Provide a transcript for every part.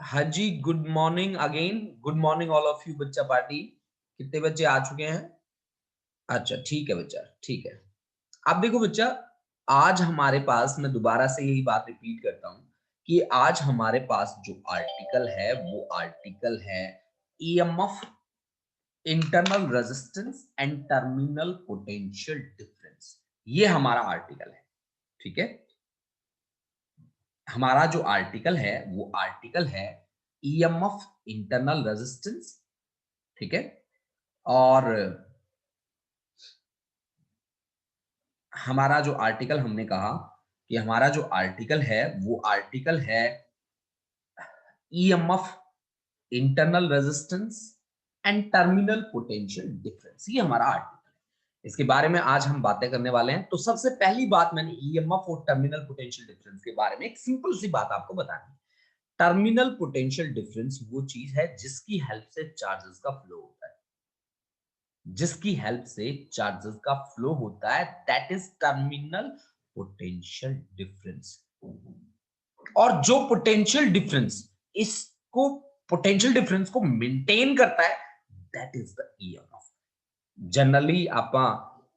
हाँ जी, good morning again. Good morning all of you बच्चा पार्टी। कितने बच्चे आ चुके हैं? अच्छा, ठीक है बच्चा, ठीक है। अब देखो बच्चा, आज हमारे पास, मैं दोबारा से यही बात रिपीट करता हूँ कि आज हमारे पास जो आर्टिकल है वो आर्टिकल है EMF, internal resistance and terminal potential difference. ये हमारा आर्टिकल है, ठीक है। हमारा जो आर्टिकल है वो आर्टिकल है ईएमएफ, इंटरनल रेजिस्टेंस, ठीक है। और हमारा जो आर्टिकल, हमने कहा कि हमारा जो आर्टिकल है वो आर्टिकल है EMF, internal resistance and terminal potential difference. ये हमारा आर्टिकल है, इसके बारे में आज हम बातें करने वाले हैं। तो सबसे पहली बात, मैंने ईएमएफ और टर्मिनल पोटेंशियल डिफरेंस के बारे में एक सिंपल सी बात आपको बतानी है। टर्मिनल पोटेंशियल डिफरेंस वो चीज है जिसकी हेल्प से चार्जेस का फ्लो होता है, जिसकी हेल्प से चार्जेस का फ्लो होता है, that is terminal potential difference. और जो पोटेंशियल डिफरेंस इसको पोटेंशियल डिफरेंस को मेंटेन करता है, that is the EMF. Generally आप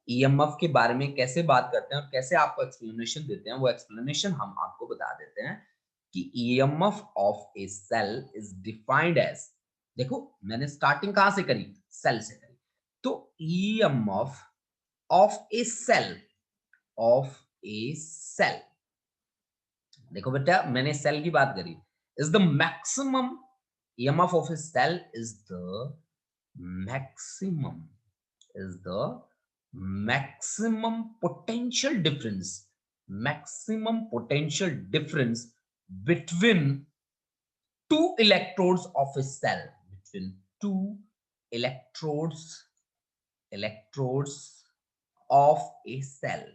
ईएमएफ के बारे में कैसे बात करते हैं और कैसे आपको एक्सप्लेनेशन देते हैं, वो एक्सप्लेनेशन हम आपको बता देते हैं कि EMF of a cell is defined as, देखो मैंने स्टार्टिंग कहां से करी, सेल से करी। तो EMF of a cell, of a cell, देखो बेटा मैंने सेल की बात करी, is the maximum EMF of a cell is the maximum, is the maximum potential difference, maximum potential difference between two electrodes of a cell, between two electrodes, electrodes of a cell,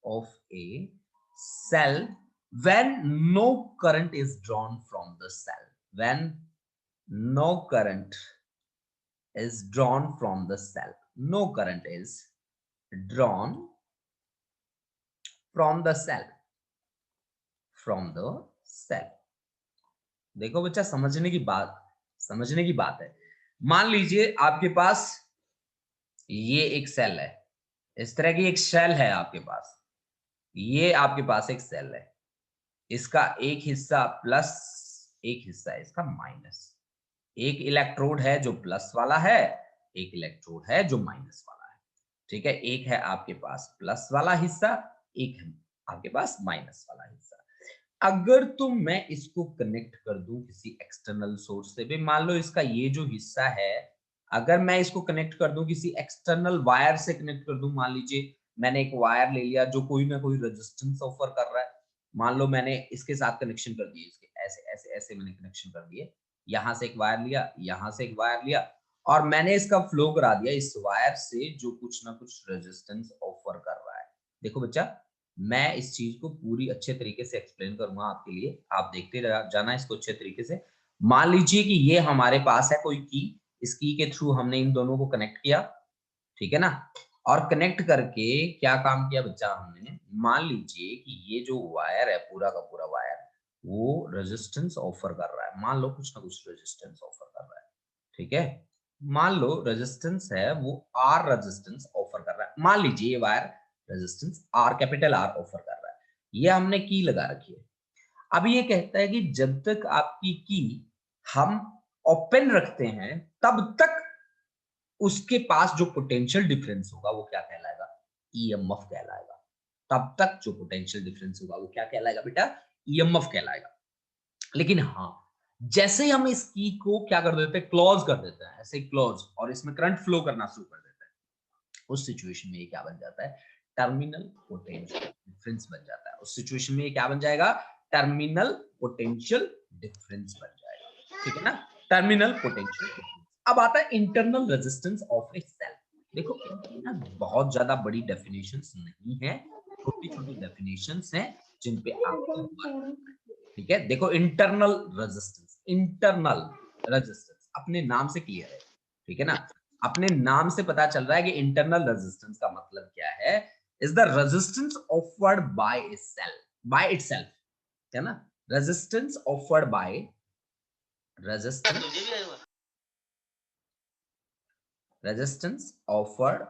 of a cell, when no current is drawn from the cell, when no current is drawn from the cell, no current is drawn from the cell, from the cell। देखो बच्चा, समझने की बात है। मान लीजिए आपके पास ये एक सेल है, इस तरह की एक सेल है आपके पास, ये आपके पास एक सेल है, इसका एक हिस्सा प्लस, एक हिस्सा इसका माइनस। एक इलेक्ट्रोड है जो प्लस वाला है, एक इलेक्ट्रोड है जो माइनस वाला है, ठीक है। एक है आपके पास प्लस वाला हिस्सा, एक है आपके पास माइनस वाला हिस्सा। अगर तो मैं इसको कनेक्ट कर दूं किसी एक्सटर्नल सोर्स से भी, मान लो इसका ये जो हिस्सा है, अगर मैं इसको कनेक्ट कर दूं किसी एक्सटर्नल वायर से, कनेक्ट कर दूं, मान लीजिए मैंने एक वायर ले लिया जो कोई ना कोई रेजिस्टेंस ऑफर कर रहा है, मान लो मैंने इसके साथ कनेक्शन कर दिए, इसके ऐसे ऐसे ऐसे मैंने कनेक्शन कर दिए, यहां से एक वायर लिया, यहां से एक वायर लिया, और मैंने इसका फ्लो करा दिया इस वायर से जो कुछ ना कुछ रेजिस्टेंस ऑफर कर रहा है। देखो बच्चा, मैं इस चीज को पूरी अच्छे तरीके से एक्सप्लेन करूंगा आपके लिए, आप देखते जाना इसको अच्छे तरीके से। मान लीजिए कि ये हमारे पास है कोई की, इस की के थ्रू हमने इन दोनों को कनेक्ट किया, ठीक है ना। और कनेक्ट करके क्या काम किया बच्चा हमने, मान लीजिए कि ये जो वायर है, पूरा का पूरा वायर, वो रेजिस्टेंस ऑफर कर रहा है, मान लो कुछ ना कुछ रेजिस्टेंस ऑफर कर रहा है, ठीक है। मान लो रेजिस्टेंस है वो आर रेजिस्टेंस ऑफर कर रहा है, मान लीजिए ये wire resistance R, capital R offer कर रहा है, ये हमने की लगा रखी है। अब ये कहता है कि जब तक आपकी की हम ओपन रखते हैं, तब तक उसके पास जो पोटेंशियल डिफरेंस होगा वो क्या कहलाएगा, ईएमएफ कहलाएगा। तब तक जो पोटेंशियल डिफरेंस होगा वो क्या कहलाएगा बेटा, ईएमएफ कहलाएगा। लेकिन हाँ, जैसे ही हम इस की को क्या कर देते हैं, क्लोज कर देते हैं, ऐसे क्लोज, और इसमें करंट फ्लो करना शुरू कर देते हैं, उस सिचुएशन में ये क्या बन जाता है, टर्मिनल पोटेंशियल डिफरेंस बन जाता है। उस सिचुएशन में ये क्या बन जाएगा, टर्मिनल पोटेंशियल डिफरेंस बन जाएगा, ठीक है ना, टर्मिनल पोटेंशियल डिफरेंस। अब आता है internal resistance of a cell. देखो इनकी ना बहुत ज्यादा बड़ी डेफिनेशंस नहीं है, छोटी छोटी डेफिनेशंस हैं जिन पे आपको वर्क करना है, ठीक है। देखो इंटरनल रेजिस्टेंस, इंटरनल रेजिस्टेंस अपने नाम से क्लियर है, ठीक है ना। अपने नाम से पता चल रहा है कि इंटरनल रेजिस्टेंस का मतलब क्या है, is the resistance offered by a cell, by itself, है ना। Resistance offered by resistance offered,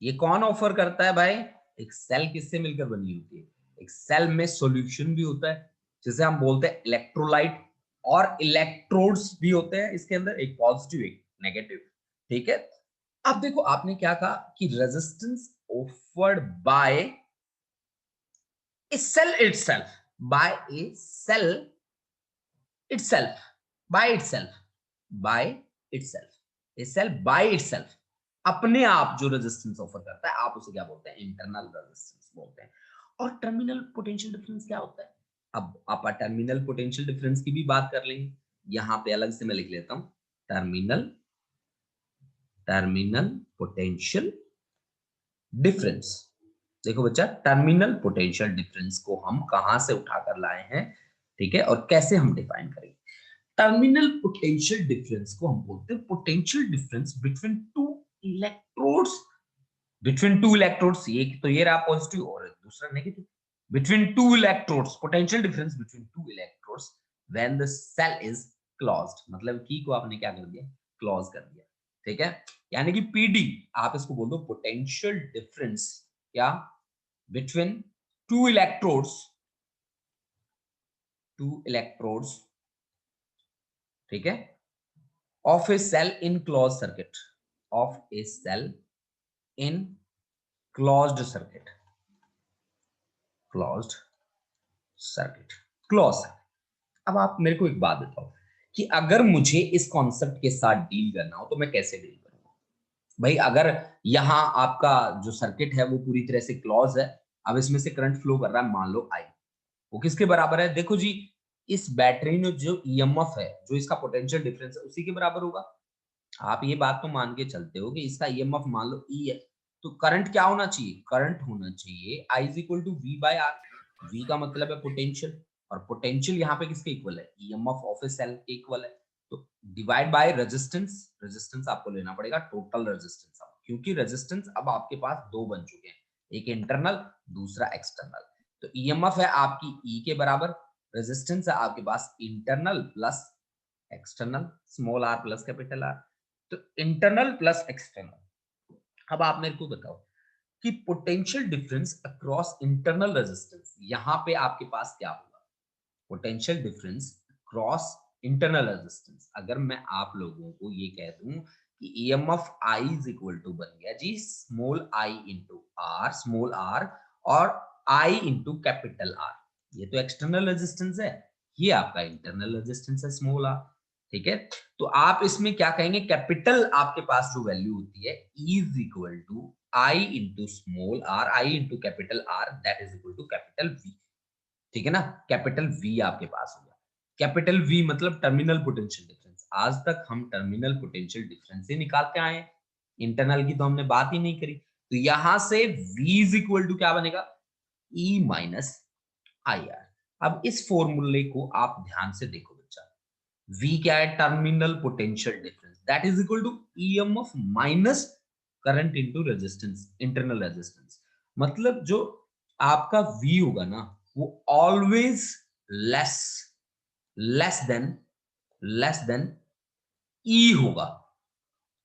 ये कौन ऑफर करता है भाई? एक सेल किससे मिलकर बनी होती है? एक सेल में सॉल्यूशन भी होता है जिसे हम बोलते हैं इलेक्ट्रोलाइट, और इलेक्ट्रोड्स भी होते हैं इसके अंदर, एक पॉजिटिव एक नेगेटिव। ठीक है, अब देखो आपने क्या कहा कि resistance offered by a cell itself, by a cell itself, by itself, by itself, a cell by itself, अपने आप जो रेजिस्टेंस ऑफर करता है, आप उसे क्या बोलते हैं? इंटरनल रेजिस्टेंस बोलते हैं। और टर्मिनल पोटेंशियल डिफरेंस क्या होता है? अब आप टर्मिनल पोटेंशियल डिफरेंस की भी बात कर लेंगे, यहां पे अलग से मैं लिख लेता हूं, टर्मिनल पोटेंशियल डिफरेंस। देखो बच्चा, टर्मिनल पोटेंशियल डिफरेंस को हम कहां से उठाकर लाए हैं, ठीक है, और कैसे हम डिफाइन करेंगे? टर्मिनल पोटेंशियल डिफरेंस को हम बोलते हैं potential difference between two electrodes, एक तो ये रहा पॉजिटिव और दूसरा negative, between two electrodes, potential difference between two electrodes when the cell is closed, मतलब की को आपने क्या कर दिया? क्लोज कर दिया। ठीक है, यानी कि पीडी आप इसको बोल दो पोटेंशियल डिफरेंस क्या? बिटवीन टू इलेक्ट्रोड्स, ठीक है, of a cell in closed circuit, of a cell in closed circuit, closed closed। अब आप मेरे को एक बात बताओ कि अगर मुझे इस कॉन्सेप्ट के साथ डील करना हो तो मैं कैसे डील करूंगा? भाई अगर यहाँ आपका जो सर्किट है वो पूरी तरह से क्लोज है, अब इसमें से करंट फ्लो कर रहा है, मान लो आई, वो किसके बराबर है? देखो जी, इस बैटरी में जो ईएमएफ है, जो इसका पोटेंशियल डिफरेंस है, उसी के बराबर होगा। आप ये बात तो मान के चलते हो कि इसका ईएमएफ मान लो ई है, तो करंट क्या होना चाहिए? करंट होना चाहिए I is equal to V by R. V का मतलब है पोटेंशियल, और पोटेंशियल यहाँ पे किसके इक्वल है? ईएमएफ ऑफ ए सेल के इक्वल है। तो डिवाइड बाय रेजिस्टेंस, रेजिस्टेंस आपको लेना पड़ेगा टोटल रेजिस्टेंस, क्योंकि रेजिस्टेंस अब आपके पास दो बन चुके हैं, एक इंटरनल, दूसरा एक्सटर्नल। तो ईएमएफ है आपकी ई के बराबर, रेजिस्टेंस है आपके पास internal plus external, small R plus capital R. तो इंटरनल प्लस एक्सटर्नल। अब आप मेरे को बताओ कि potential difference across internal resistance, यहां पे आपके पास क्या होगा? Potential difference cross internal resistance, अगर मैं आप लोगों को ये कह दूं कि EMF I is equal to बन गया जी small I into R, small R, और आई इंटू कैपिटल आर, ये तो एक्सटर्नल रेजिस्टेंस है, ये आपका इंटरनल रेजिस्टेंस है स्मॉल आर। ठीक है, तो आप इसमें क्या कहेंगे? कैपिटल आपके पास जो वैल्यू होती है is equal to I into small R, I into capital R, that is equal to capital V. ठीक है ना, कैपिटल वी आपके पास हो गया। कैपिटल वी मतलब टर्मिनल पोटेंशियल डिफरेंस। आज तक हम टर्मिनल पोटेंशियल डिफरेंस ही निकालते आए हैं, इंटरनल की तो हमने बात ही नहीं करी। तो यहां से V इज इक्वल टू क्या बनेगा? E minus I R. अब इस फॉर्मूले को आप ध्यान से देखो बच्चा, V क्या है? Terminal potential difference, that is equal to EMF minus current into resistance, internal resistance. मतलब जो आपका V होगा ना, वो always less less than less than E होगा।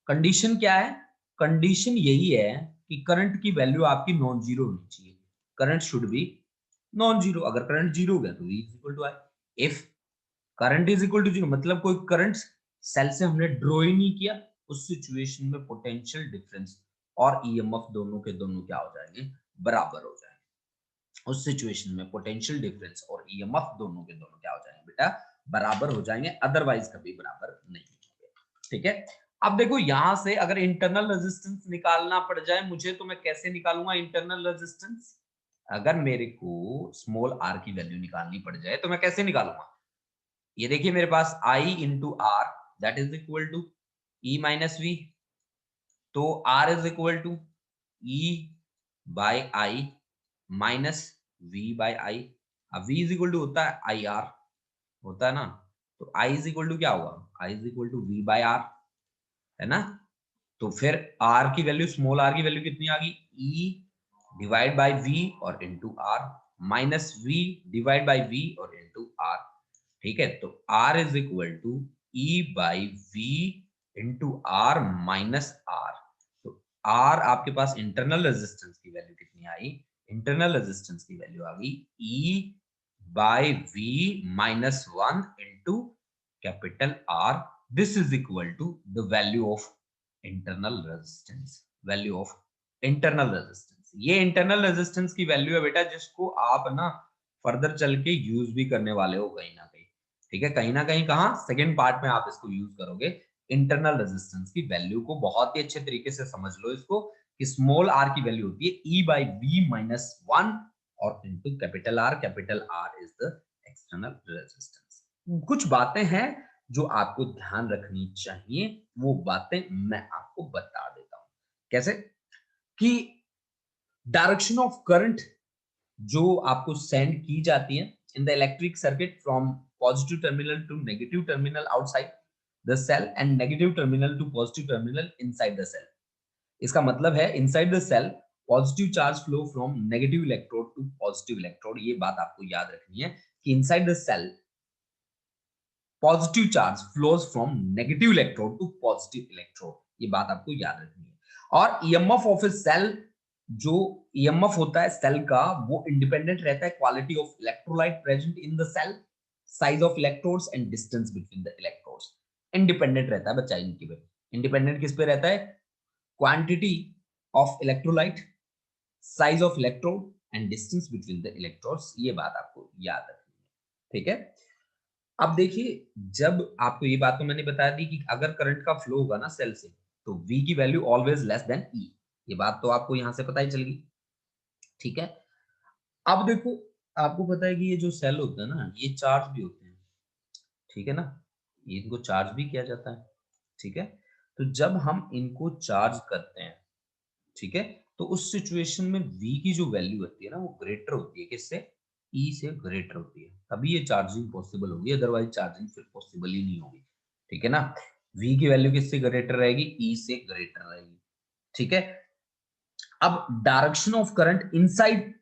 कंडीशन क्या है? कंडीशन यही है कि करंट की वैल्यू आपकी नॉन जीरो होनी चाहिए, current should be non zero. अगर करंट जीरो हो गया तो V is equal to I. If current is equal to zero मतलब कोई करंट सेल से हमने ड्रॉ ही नहीं किया, उस सिचुएशन में पोटेंशियल डिफरेंस और ईएमएफ दोनों के दोनों क्या हो जाएंगे? बराबर हो जाएंगे। उस सिचुएशन में पोटेंशियल डिफरेंस और ईएमएफ दोनों के दोनों क्या हो जाएंगे बेटा? बराबर हो जाएंगे, अदरवाइज कभी बराबर नहीं होंगे। ठीक है, अब देखो यहां से अगर इंटरनल रेजिस्टेंस निकालना पड़ जाए मुझे, तो मैं कैसे निकालूंगा इंटरनल रेजिस्टेंस? अगर मेरे को स्मॉल आर की वैल्यू निकालनी पड़ जाए तो मैं कैसे निकालूंगा? ये देखिए मेरे पास I into R that is equal to E minus V, तो R is equal to E by I minus V by I। अब V इज इक्वल टू होता है आई आर, होता है ना, तो I इज इक्वल टू क्या होगा? I is equal to V by R, है ना। तो फिर R की वैल्यू, स्मॉल r की वैल्यू कितनी आ गई? E डिवाइड बाय V और into R, minus V divide by V और इंटू आर। ठीक है, तो R is equal to E by V into R minus R। तो R आपके पास इंटरनल रेजिस्टेंस की वैल्यू कितनी आई, इंटरनल रेजिस्टेंस की वैल्यू आ गई E by V minus 1 into capital R। This is equal to the value of internal resistance, value of internal resistance. ये इंटरनल रेजिस्टेंस की वैल्यू है बेटा, जिसको आप ना फर्दर चल के यूज भी करने वाले हो कहीं ना कहीं। ठीक है, कहीं ना कहीं कहां, सेकंड पार्ट में आप इसको यूज करोगे। इंटरनल रेजिस्टेंस की वैल्यू को बहुत ही अच्छे तरीके से समझ लो इसको, कि स्मॉल आर की वैल्यू होती है E बाई V माइनस 1 और into capital R is the external resistance. कुछ बातें हैं जो आपको ध्यान रखनी चाहिए, वो बातें मैं आपको बता देता हूं। कैसे कि डायरेक्शन ऑफ करंट जो आपको सेंड की जाती है in the electric circuit from positive terminal to negative terminal outside the cell and negative terminal to positive terminal inside the cell. इसका मतलब है inside the cell positive charge flow from negative electrode to positive electrode. ये बात आपको याद रखनी है कि inside the cell positive charge flows from negative electrode to positive electrode. ये बात आपको याद रखनी है। और ईएमएफ ऑफ ए सेल, जो ईएमएफ होता है सेल का, वो इंडिपेंडेंट रहता है quality of electrolyte present in the cell, size of electrodes and distance between the electrodes. Independent रहता है बच्चा इनकी पे। इंडिपेंडेंट किस पे रहता है, quantity of electrolyte, size of electrode and distance between the electrodes. ये बात आपको याद रखनी है। ठीक है, अब देखिए, जब आपको ये बात तो मैंने बता दी कि अगर करंट का फ्लो होगा ना सेल से, तो V की value always less than E। ये बात तो आपको यहां से पता ही चल गई। ठीक है, अब देखो, आपको पता है कि ये जो सेल होता है ना, ये चार्ज भी होते हैं। ठीक है ना, ये इनको चार्ज भी किया जाता है। ठीक है, तो जब हम इनको चार्ज करते हैं, ठीक है, तो उस सिचुएशन में V की जो वैल्यू होती है ना, वो ग्रेटर होती है किससे, E से ग्रेटर होती है, तभी ये चार्जिंग पॉसिबल होगी, अदरवाइज चार्जिंग फिर पॉसिबल ही नहीं होगी। ठीक है ना, V की वैल्यू किससे ग्रेटर रहेगी, E से ग्रेटर रहेगी। ठीक है, अब direction of current inside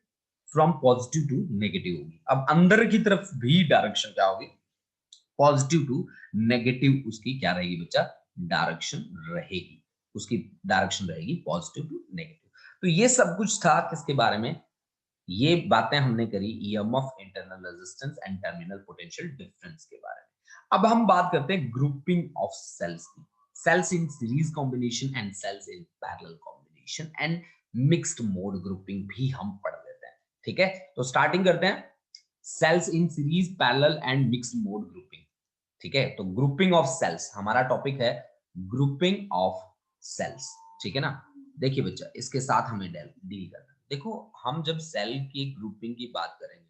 from positive to negative होगी। अब अंदर की तरफ भी डायरेक्शन क्या होगी, पॉजिटिव टू नेगेटिव, उसकी क्या रहेगी बच्चा, डायरेक्शन रहेगी। उसकी डायरेक्शन रहेगी पॉजिटिव टू नेगेटिव। तो ये सब कुछ था किसके बारे में, ये बातें हमने करी EMF, internal resistance and terminal potential difference के बारे में। अब हम बात करते हैं ग्रुपिंग ऑफ सेल्स की। Cells in series combination and cells in parallel combination and mixed mode grouping भी हम पढ़ लेते हैं। ठीक है, तो स्टार्टिंग करते हैं cells in series, parallel and mixed mode grouping. ठीक है, तो ग्रुपिंग ऑफ सेल्स हमारा टॉपिक है, ग्रुपिंग ऑफ सेल्स। ठीक है ना, देखिए बच्चा, इसके साथ हमें डील करना है। देखो, हम जब सेल की ग्रुपिंग की बात करेंगे,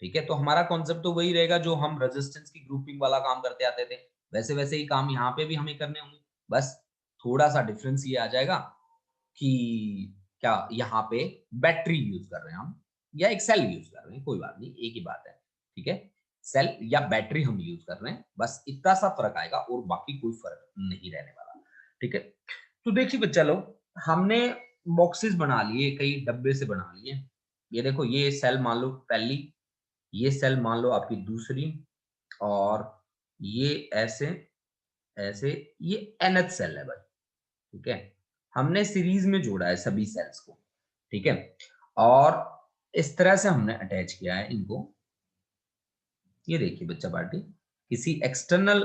ठीक है, तो हमारा कॉन्सेप्ट तो वही रहेगा जो हम रेजिस्टेंस की ग्रुपिंग वाला काम करते आते थे, वैसे वैसे ही काम यहाँ पे भी हमें करने होंगे। बस थोड़ा सा डिफरेंस ये आ जाएगा कि क्या यहाँ पे बैटरी यूज कर रहे हैं हम, या एक सेल यूज कर रहे हैं, कोई बात नहीं, एक ही बात है। ठीक है, सेल या बैटरी हम यूज कर रहे हैं, बस इतना सा फर्क आएगा और बाकी कोई फर्क नहीं रहने वाला। ठीक है, तो देखिए बच्चा लोग, हमने बॉक्सेस बना लिए, कई डब्बे से बना लिए। ये देखो, ये सेल मान लो पहली, ये सेल मान लो आपकी दूसरी, और ये ऐसे ऐसे, ये nth सेल है भाई। ठीक है, हमने सीरीज में जोड़ा है सभी सेल्स को। ठीक है, और इस तरह से हमने अटैच किया है इनको। ये देखिए बच्चा पार्टी, किसी एक्सटर्नल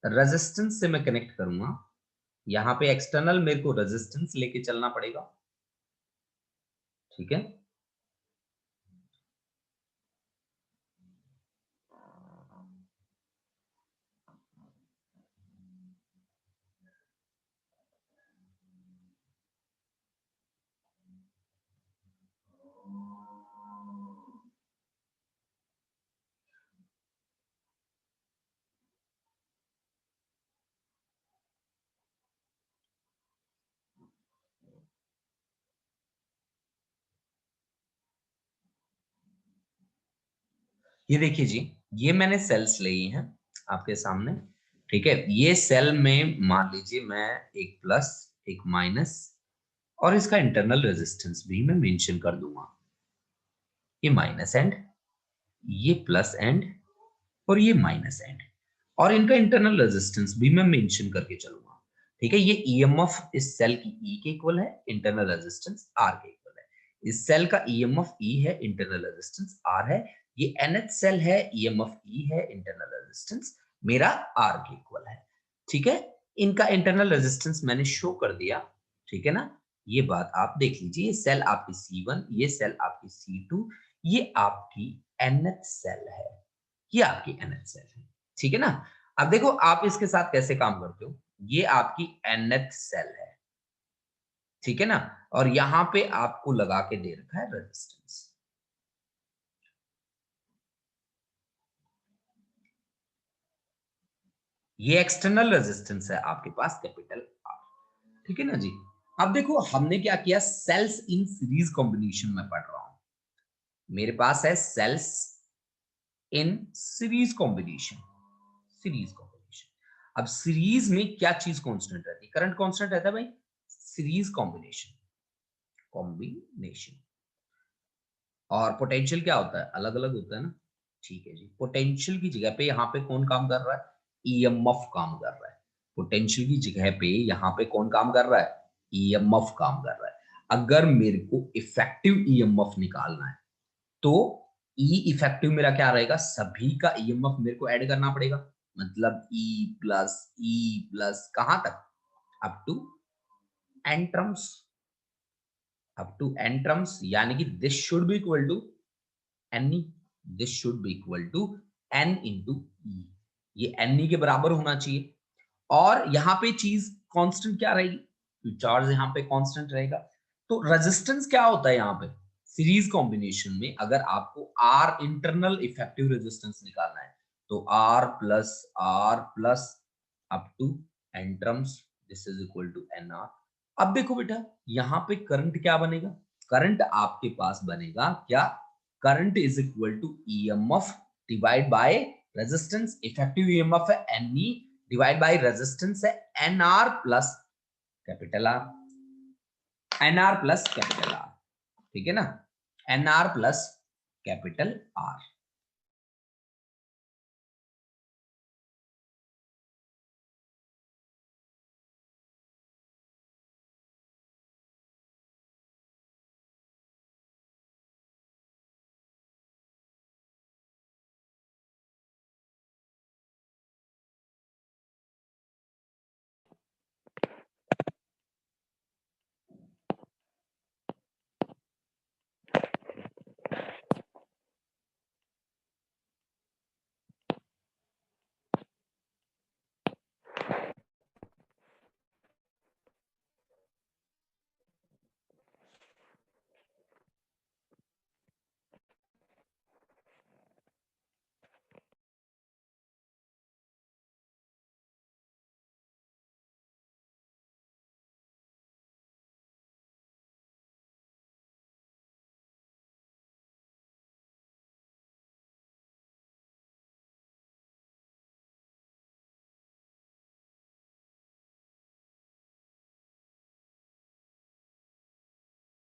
रेजिस्टेंस से मैं कनेक्ट करूंगा, यहां पे एक्सटर्नल मेरे को रेजिस्टेंस लेके चलना पड़ेगा। ठीक है, ये देखिए जी, ये मैंने सेल्स ली हैं आपके सामने। ठीक है, ये सेल में मान लीजिए मैं एक प्लस एक माइनस, और इसका इंटरनल रेजिस्टेंस भी मैं मेंशन कर दूंगा। ये माइनस एंड, ये प्लस एंड, और ये माइनस एंड, और इनका इंटरनल रेजिस्टेंस भी मैं मेंशन करके चलूंगा। ठीक है, ये ईएमएफ इस सेल की ई के इक्वल है, इंटरनल रेजिस्टेंस आर के इक्वल है। इस सेल का ईएमएफ ई है, इंटरनल रेजिस्टेंस आर है। ये एनएच सेल है, ईएमएफ ई है, इंटरनल रेजिस्टेंस मेरा आर के इक्वल है। ठीक है, इनका इंटरनल रेजिस्टेंस मैंने शो कर दिया। ठीक है ना, ये बात आप देख लीजिए। ये सेल आपकी C1, ये सेल आपकी C2, ये आपकी NH सेल है, ये आपकी NH सेल है। ठीक है ना, अब देखो आप इसके साथ कैसे काम करते हो। ये आपकी NH सेल है, ठीक है ना, और यहां पे आपको लगा के दे रखा है रेजिस्टेंस। ये एक्सटर्नल रेजिस्टेंस है आपके पास, कैपिटल आर। ठीक है ना जी। अब देखो हमने क्या किया, सेल्स इन सीरीज कॉम्बिनेशन में पढ़ रहा हूं। मेरे पास है cells in series combination, series combination. अब सीरीज में क्या चीज कांस्टेंट रहती है, करंट कांस्टेंट रहता है भाई, सीरीज कॉम्बिनेशन, कॉम्बिनेशन। और पोटेंशियल क्या होता है, अलग अलग होता है ना। ठीक है जी, पोटेंशियल की जगह पे यहाँ पे कौन काम कर रहा है, ईएमएफ काम कर रहा है। पोटेंशियल की जगह पे यहाँ पे कौन काम कर रहा है, ईएमएफ काम कर रहा है। अगर मेरे को इफेक्टिव ईएमएफ निकालना है तो ई इफेक्टिव मेरा क्या रहेगा, सभी का ईएमएफ मेरे को ऐड करना पड़ेगा। मतलब ई प्लस कहां तक, up to N terms, up to N terms, यानी कि this should be equal to n E, this should be equal to n into E, ये एन ई के बराबर होना चाहिए। और यहाँ पे चीज कांस्टेंट क्या रहेगी, चार्ज यहाँ पे कांस्टेंट रहेगा। तो रेजिस्टेंस क्या होता है यहाँ पे, सीरीज कॉम्बिनेशन में अगर आपको आर इंटरनल इफेक्टिव रेजिस्टेंस निकालना है तो R plus up to N terms, this is equal to N R. अब देखो बेटा यहाँ पे करंट क्या बनेगा, करंट आपके पास बनेगा क्या, current is equal to EMF divide by resistance. Effective EMF है n E divide by resistance है N R plus capital R, n are plus capital R. ठीक है ना, n are plus capital R.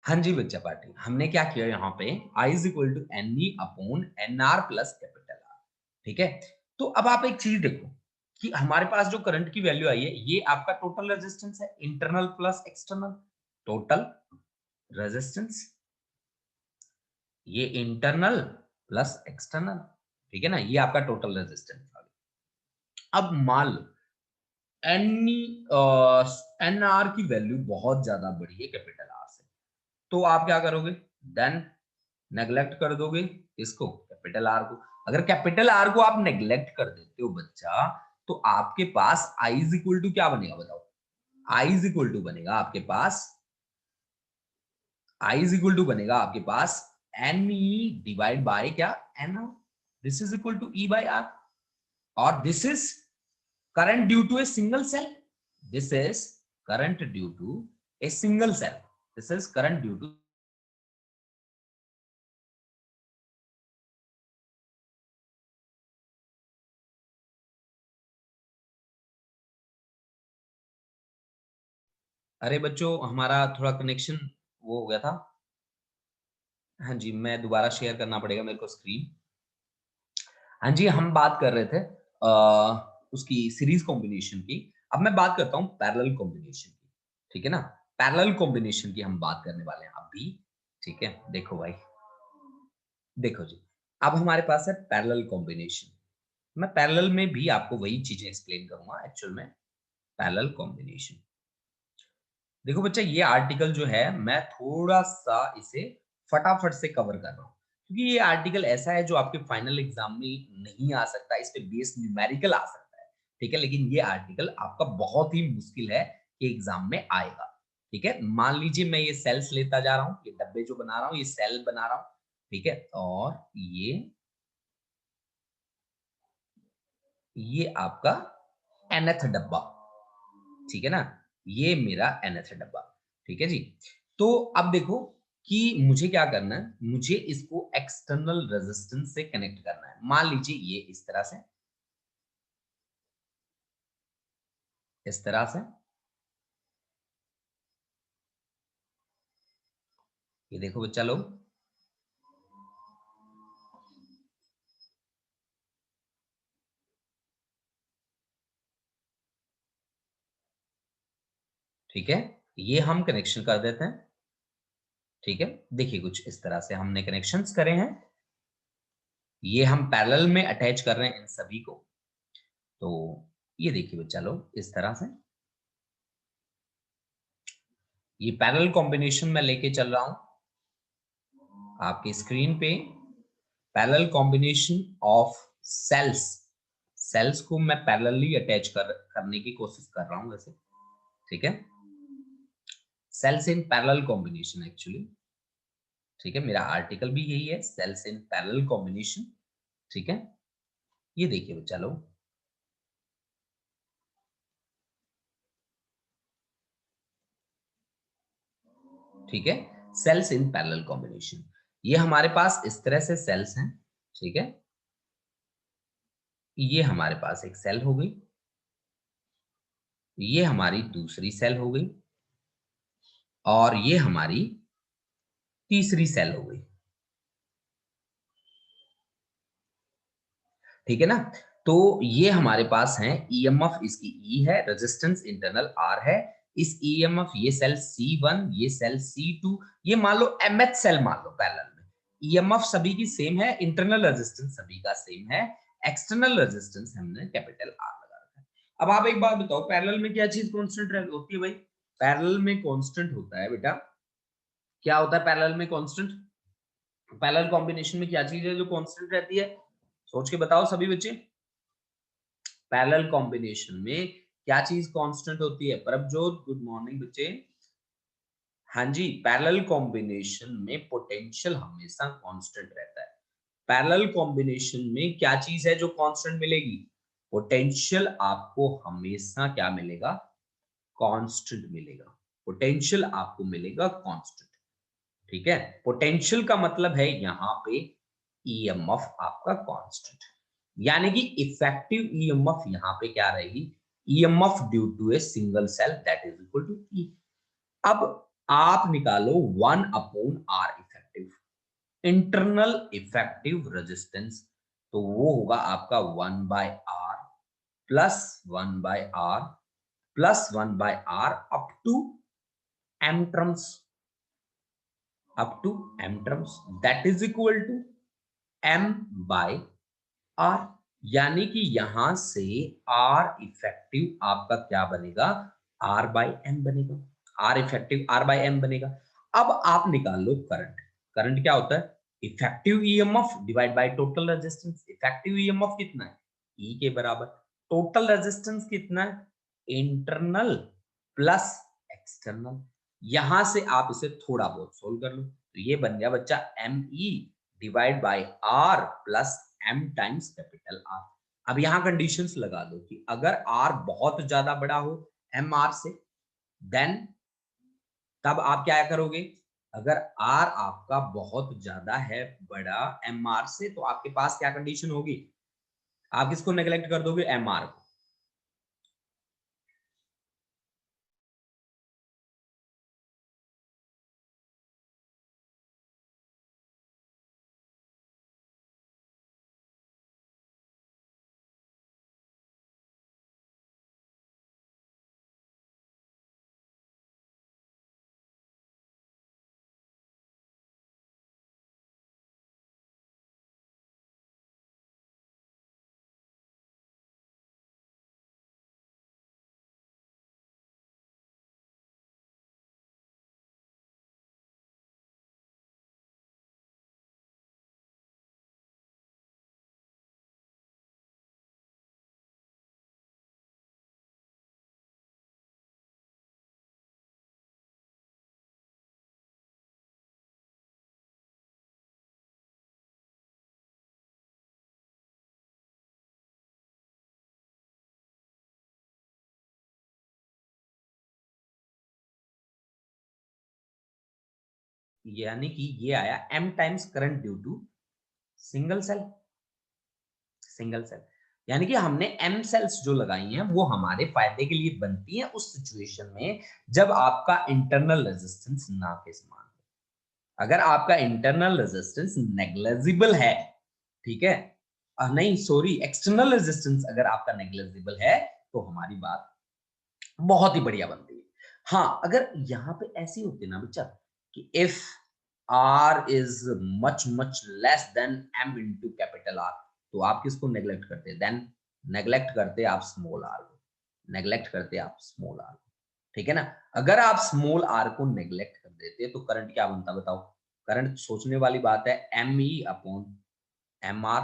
हाँ जी बच्चा पार्टी, हमने क्या किया यहाँ पे, I is equal to n E upon n are plus capital R. ठीक है, तो अब आप एक चीज देखो कि हमारे पास जो करंट की वैल्यू आई है ये आपका टोटल रेजिस्टेंस है, internal plus external, total resistance, ये इंटरनल प्लस एक्सटर्नल। ठीक है ना, ये आपका टोटल रेजिस्टेंस। अब मान लो एन एन आर की वैल्यू बहुत ज्यादा बड़ी है कैपिटल आर से, तो आप क्या करोगे, देन नेग्लेक्ट कर दोगे इसको, कैपिटल आर को। अगर कैपिटल आर को आप नेग्लेक्ट कर देते हो बच्चा, तो आपके पास आई इज इक्वल टू क्या बनेगा बताओ, आई इज इक्वल टू बनेगा आपके पास, आई इज इक्वल टू बनेगा आपके पास एन ई डिवाइड बाय क्या, n r, this is equal to E by R. और this is current due to a single cell, this is current due to a single cell, this is current due to। अरे बच्चों हमारा थोड़ा connection वो हो गया था। हाँ जी, मैं दोबारा शेयर करना पड़ेगा मेरे को स्क्रीन। हाँ जी, हम बात कर रहे थे उसकी सीरीज कॉम्बिनेशन की। अब मैं बात करता हूँ पैरेलल कॉम्बिनेशन की, ठीक है ना? पैरेलल कॉम्बिनेशन की हम बात करने वाले हैं अभी, ठीक है? देखो भाई, देखो जी, अब हमारे पास है पैरेलल कॉम्बिनेशन। मैं पैरेलल में भी आपको वही चीज़ें एक्सप्लेन करूँगा एक्चुअल में, पैरेलल कॉम्बिनेशन। देखो बच्चा, ये आर्टिकल जो है मैं थोड़ा-सा इसे फटाफट से कवर कर रहा हूँ, क्योंकि ये आर्टिकल ऐसा है जो आपके फाइनल एग्ज़ाम में नहीं आ सकता, इस पे बेस्ड न्यूमेरिकल आ सकता है, ठीक है? लेकिन ये आर्टिकल आपका बहुत ही मुश्किल है कि एग्ज़ाम में आएगा, ठीक है? मान लीजिए मैं ये सेल्स लेता जा रहा हूँ, ये डब्बे जो बना रहा हूँ, ये सेल बना रहा हूँ, ठीक है? और ये आपका nth डब्बा, ठीक है ना? ये मेरा nth डब्बा, ठीक है जी? तो अब देखो कि मुझे क्या करना है, मुझे इसको एक्सटर्नल रेजिस्टेंस से कनेक्ट करना है। मान लीजिए ये इस तरह से, ये देखो बच्चा लोग, ठीक है? ये हम कनेक्शन कर देते हैं, ठीक है? देखिए कुछ इस तरह से हमने कनेक्शंस करे हैं। ये हम पैरेलल में अटैच कर रहे हैं इन सभी को। तो ये देखिए बच्चा लोग इस तरह से, ये पैरेलल कॉम्बिनेशन मैं लेके चल रहा हूँ आपकी स्क्रीन पे। Parallel combination of cells, cells को मैं पैरेलली अटैच करने की कोशिश कर रहा हूँ वैसे, ठीक है? Cells in parallel combination actually, ठीक है? मेरा आर्टिकल भी यही है, सेल्स इन पैरेलल कॉम्बिनेशन, ठीक है? ये देखिए बच्चा लोग, ठीक है? सेल्स इन पैरेलल कॉम्बिनेशन, ये हमारे पास इस तरह से सेल्स हैं, ठीक है? ये हमारे पास एक सेल हो गई, ये हमारी दूसरी सेल हो गई और ये हमारी तीसरी सेल हो गई, ठीक है ना? तो ये हमारे पास है ईएमएफ, इसकी ई है, रेजिस्टेंस इंटरनल आर है। इस ईएमएफ, ये सेल C1, ये सेल C2, ये मान लो एमएच सेल मान लो पैरेलल में। ईएमएफ सभी की सेम है, इंटरनल रेजिस्टेंस सभी का सेम है, एक्सटर्नल रेजिस्टेंस हमने कैपिटल आर लगा रखा है। अब आप एक बात बताओ, पैरेलल में क्या चीज कांस्टेंट होती है भाई? पैरेलल में कांस्टेंट होता है बेटा, क्या होता है पैरेलल में कांस्टेंट? पैरेलल कॉम्बिनेशन में क्या चीज है जो कांस्टेंट रहती है? सोच के बताओ सभी बच्चे। पैरेलल कॉम्बिनेशन में क्या चीज कांस्टेंट होती है? प्रभजोत, गुड मॉर्निंग बच्चे। हाँ जी, पैरेलल कॉम्बिनेशन में पोटेंशियल हमेशा कांस्टेंट रहता है। पैरेलल कॉम्बिनेशन में क्या चीज है जो कांस्टेंट मिलेगी? पोटेंशियल आपको हमेशा क्या मिलेगा? कांस्टेंट मिलेगा। पोटेंशियल आपको मिलेगा कांस्टेंट, ठीक है? पोटेंशियल का मतलब है यहां पे ईएमएफ आपका कांस्टेंट, यानी कि इफेक्टिव ईएमएफ यहां पे क्या रहेगी? EMF due to a single cell that is equal to E. अब आप निकालो 1/R effective, internal effective resistance, तो वो होगा आपका 1/R plus 1/R plus 1/R up to m terms, up to m terms that is equal to m by r, यानी कि यहां से r इफेक्टिव आपका क्या बनेगा? r बाय m बनेगा, r effective r by m बनेगा। अब आप निकाल लो करंट। करंट क्या होता है? Effective EMF divide by total resistance. Effective EMF कितना है? E के बराबर। टोटल रेजिस्टेंस कितना है? Internal plus external. यहां से आप इसे थोड़ा बहुत सोल्व कर लो, तो ये बन गया बच्चा M E divide by R plus M times capital R. अब यहां कंडीशंस लगा दो कि अगर आर बहुत ज्यादा बड़ा हो एम आर से, देन तब आप क्या करोगे? अगर आर आपका बहुत ज्यादा है बड़ा एम आर से, तो आपके पास क्या कंडीशन होगी? आप किसको नेग्लेक्ट कर दोगे? एम आर को। यानी कि ये आया m times current due to single cell. Single cell यानी कि हमने m सेल्स जो लगाई हैं वो हमारे फायदे के लिए बनती हैं उस सिचुएशन में जब आपका इंटरनल रेजिस्टेंस ना के समान हो। अगर आपका इंटरनल रेजिस्टेंस नेग्लेजिबल है, ठीक है, नहीं सॉरी, एक्सटर्नल रेजिस्टेंस अगर आपका नेग्लेजिबल है तो हमारी बात बहुत ही बढ़िया बनती है। हाँ, अगर यहाँ पे ऐसी होती ना बच्चा कि if R is much much less than M into capital R, तो आप किसको नेग्लेक्ट करते? देन नेग्लेक्ट करते आप स्मॉल r को, नेग्लेक्ट करते आप स्मॉल r को, ठीक है ना। अगर आप स्मॉल r को नेग्लेक्ट कर देते तो करंट क्या बनता बताओ? करंट सोचने वाली बात है ME अपॉन MR,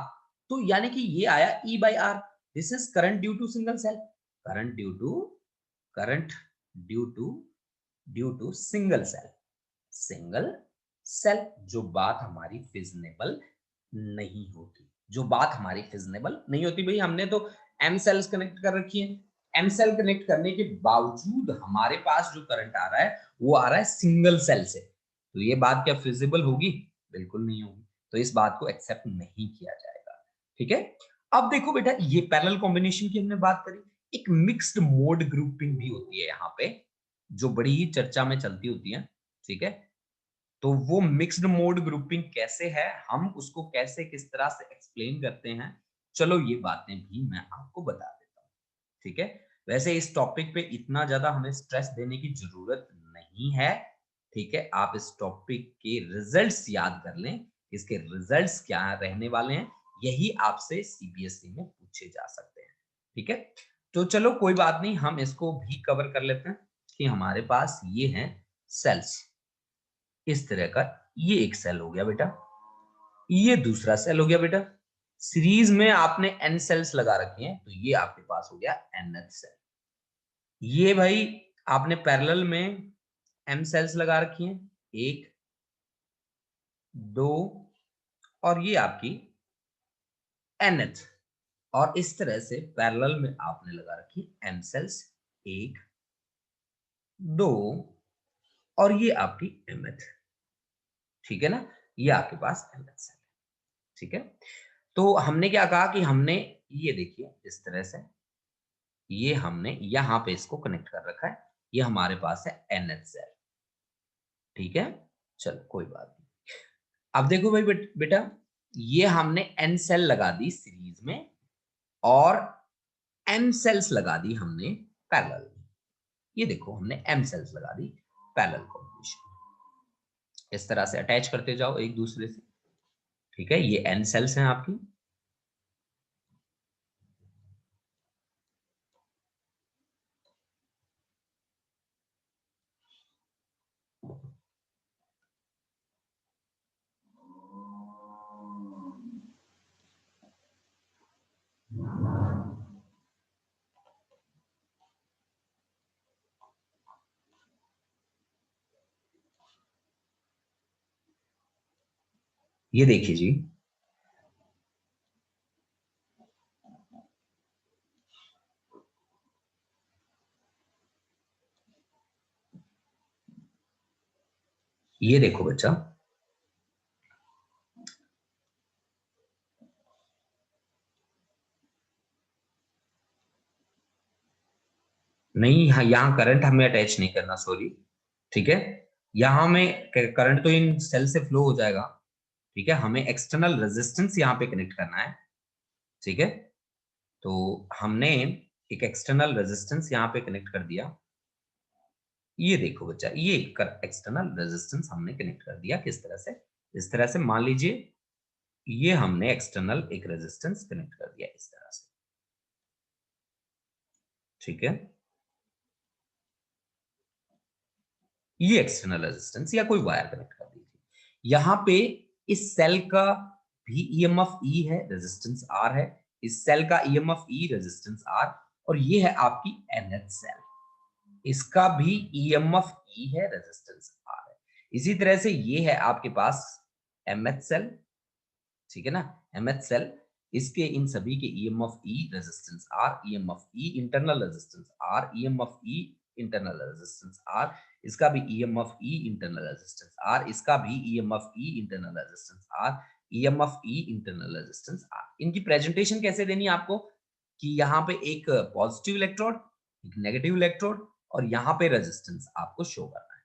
तो यानी कि ये आया E by R। This is current due to single cell, current due to, current due to, due to single cell, single cell. जो बात हमारी फिजनेबल नहीं होती, जो बात हमारी फिजनेबल नहीं होती भाई, हमने तो एम सेल्स कनेक्ट कर रखी है, एम सेल कनेक्ट करने के बावजूद हमारे पास जो करंट आ रहा है वो आ रहा है सिंगल सेल से, तो ये बात क्या फिजिबल होगी? बिल्कुल नहीं होगी, तो इस बात को एक्सेप्ट नहीं किया जाएगा, ठीक है। अब देखो बेटा, ये पैरेलल कॉम्बिनेशन की हमने बात करी, एक मिक्स्ड मोड ग्रुपिंग भी होती है यहाँ पे, जो बड़ी ही चर्चा में चलती होती है, ठीक है। तो वो मिक्स्ड मोड ग्रुपिंग कैसे है, हम उसको कैसे किस तरह से एक्सप्लेन करते हैं, चलो ये बातें भी मैं आपको बता देता हूँ, ठीक है। वैसे इस टॉपिक पे इतना ज्यादा हमें स्ट्रेस देने की जरूरत नहीं है, ठीक है। आप इस टॉपिक के रिजल्ट्स याद कर लें, इसके रिजल्ट्स क्या रहने वाले हैं, यही आपसे सीबीएसई में पूछे जा सकते हैं, ठीक है। तो चलो कोई बात नहीं, हम इसको भी कवर कर लेते हैं कि हमारे पास ये हैं सेल्स, इस तरह का, ये एक सेल हो गया बेटा, ये दूसरा सेल हो गया बेटा, सीरीज में आपने n सेल्स लगा रखे हैं तो ये आपके पास हो गया nth सेल। ये भाई आपने पैरेलल में m सेल्स लगा रखी हैं, एक, दो, और ये आपकी nth, और इस तरह से पैरेलल में आपने लगा रखी m सेल्स, एक, दो, और ये आपकी mth, ठीक है ना, ये आपके पास mth सेल, ठीक है। तो हमने क्या कहा कि हमने, ये देखिए इस तरह से, ये हमने यहां पे इसको कनेक्ट कर रखा है, ये हमारे पास है NH सेल, ठीक है। चलो कोई बात नहीं। अब देखो भाई बेटा, ये हमने N सेल लगा दी सीरीज में, और M सेल्स लगा दी हमने पैरेलल में। ये देखो हमने M सेल्स लगा दी पैरेलल कॉम्बिनेशन, इस तरह से अटैच करते जाओ एक दूसरे से, ठीक है। ये N सेल्स हैं आपकी, ये देखिए जी, ये देखो बच्चा, नहीं यहाँ करंट हमें अटैच नहीं करना, सॉरी, ठीक है। यहां में करंट तो इन सेल से फ्लो हो जाएगा, ठीक है, हमें एक्सटर्नल रेजिस्टेंस यहाँ पे कनेक्ट करना है, ठीक है। तो हमने एक एक्सटर्नल रेजिस्टेंस यहाँ पे कनेक्ट कर दिया, ये देखो बच्चा, ये एक्सटर्नल रेजिस्टेंस हमने कनेक्ट कर दिया, किस तरह से, इस तरह से मान लीजिए, ये हमने एक्सटर्नल एक रेजिस्टेंस कनेक्ट कर दिया इस तरह से, ठीक है। ये एक्सटर्नल रेजिस्टेंस या कोई वायर कनेक्ट कर दीजिए, यहाँ पे इस सेल का भी ईएमएफ ई है, रेजिस्टेंस आर है, इस सेल का ईएमएफ ई, रेजिस्टेंस आर, और ये है आपकी एनएच सेल, इसका भी ईएमएफ ई है, रेजिस्टेंस आर है। इसी तरह से ये है आपके पास एमएच सेल, ठीक है ना, एमएच सेल, इसके इन सभी के ईएमएफ ई, रेजिस्टेंस आर, ईएमएफ ई, इंटरनल रेजिस्टेंस आर, ईएमएफ ई, इंटरनल रेजिस्टेंस आर, इसका भी ईएमएफ ई इंटरनल रेजिस्टेंस आर, इसका भी ईएमएफ ई इंटरनल रेजिस्टेंस आर, ईएमएफ ई इंटरनल रेजिस्टेंस आर। इनकी प्रेजेंटेशन कैसे देनी है आपको कि यहाँ पे एक पॉजिटिव इलेक्ट्रोड, एक नेगेटिव इलेक्ट्रोड और यहाँ पे रेजिस्टेंस आपको शो करना है,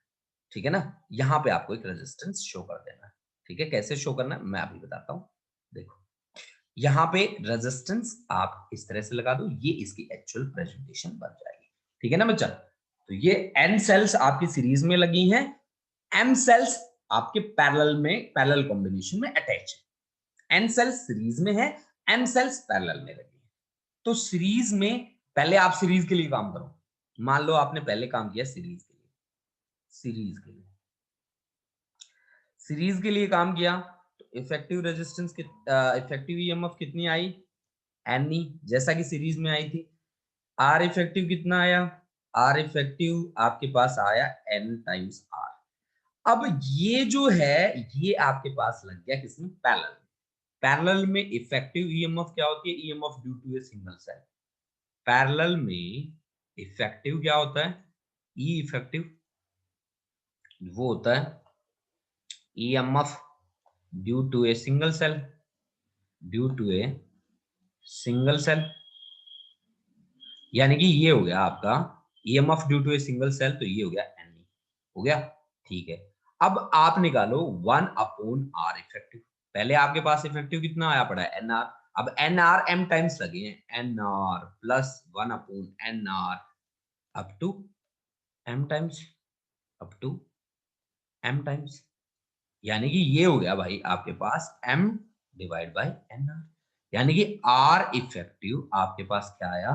ठीक है ना। यहाँ पे आपको एक रेजिस्टेंस शो कर देना है, ठीक है। कैसे शो करना है मैं अभी बताता हूँ। देखो यहाँ पे रेजिस्टेंस आप इस तरह से लगा दो, ये इसकी एक्चुअल प्रेजेंटेशन बन जाएगी, ठीक है ना बच्चा। तो ये एन सेल्स आपकी सीरीज में लगी हैं, एम सेल्स आपके पैरेलल में, पैरेलल कॉम्बिनेशन में अटैच है। एन सेल्स सीरीज में है, एम सेल्स पैरेलल में लगी है। तो सीरीज में पहले आप सीरीज के लिए काम करो। मान लो आपने पहले काम किया सीरीज के लिए, सीरीज के लिए, सीरीज के लिए काम किया तो इफेक्टिव रेजिस्टेंस, इफेक्टिव ईएमएफ कितनी आई, एन ई, जैसा कि सीरीज में आई थी। आर इफेक्टिव कितना आया, आर इफेक्टिव आपके पास आया एन टाइम्स आर। अब ये जो है ये आपके पास लग गया किसमें, पैरेलल। पैरेलल में इफेक्टिव ईएमएफ क्या होती है, EMF due to a single cell. Parallel में इफेक्टिव क्या होता है, ई इफेक्टिव, वो होता है EMF due to a single cell, due to a single cell. यानी कि ये हो गया आपका EMF due to a single cell, तो ये हो गया एन ई, हो गया, ठीक है। अब आप निकालो 1/r इफेक्टिव। पहले आपके पास इफेक्टिव कितना आया पड़ा है, एन आर। अब एन आर एम टाइम्स लगे हैं, N are plus 1/n r up to M times, up to M times. यानी कि ये हो गया भाई आपके पास m divide by N R. यानी कि r इफेक्टिव आपके पास क्या आया,